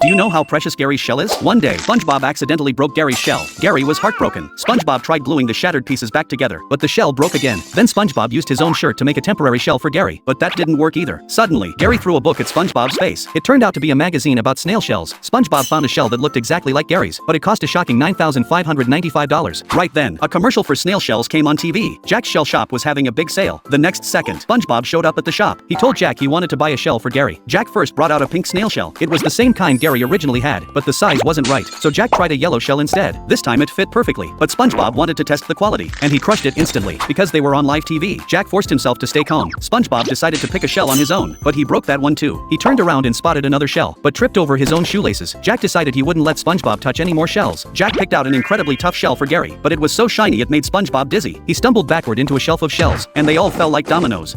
Do you know how precious Gary's shell is? One day, SpongeBob accidentally broke Gary's shell. Gary was heartbroken. SpongeBob tried gluing the shattered pieces back together, but the shell broke again. Then SpongeBob used his own shirt to make a temporary shell for Gary, but that didn't work either. Suddenly, Gary threw a book at SpongeBob's face. It turned out to be a magazine about snail shells. SpongeBob found a shell that looked exactly like Gary's, but it cost a shocking $9,595. Right then, a commercial for snail shells came on TV. Jack's shell shop was having a big sale. The next second, SpongeBob showed up at the shop. He told Jack he wanted to buy a shell for Gary. Jack first brought out a pink snail shell. It was the same kind Gary originally had, but the size wasn't right, so Jack tried a yellow shell instead. This time it fit perfectly, but SpongeBob wanted to test the quality, and he crushed it instantly. Because they were on live TV, Jack forced himself to stay calm. SpongeBob decided to pick a shell on his own, but he broke that one too. He turned around and spotted another shell, but tripped over his own shoelaces. Jack decided he wouldn't let SpongeBob touch any more shells. Jack picked out an incredibly tough shell for Gary, but it was so shiny it made SpongeBob dizzy. He stumbled backward into a shelf of shells, and they all fell like dominoes.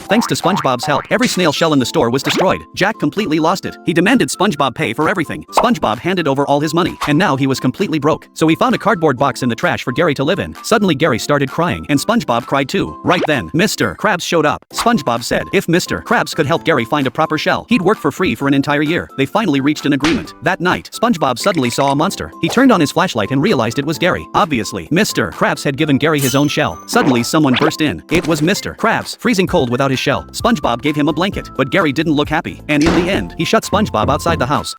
Thanks to SpongeBob's help, every snail shell in the store was destroyed. Jack completely lost it. He demanded SpongeBob pay for everything. SpongeBob handed over all his money, and now he was completely broke. So he found a cardboard box in the trash for Gary to live in. Suddenly Gary started crying, and SpongeBob cried too. Right then, Mr. Krabs showed up. SpongeBob said if Mr. Krabs could help Gary find a proper shell, he'd work for free for an entire year. They finally reached an agreement. That night, SpongeBob suddenly saw a monster. He turned on his flashlight and realized it was Gary. Obviously, Mr. Krabs had given Gary his own shell. Suddenly someone burst in. It was Mr. Krabs, freezing cold without his shell. SpongeBob gave him a blanket, but Gary didn't look happy, and in the end, he shut SpongeBob outside the house.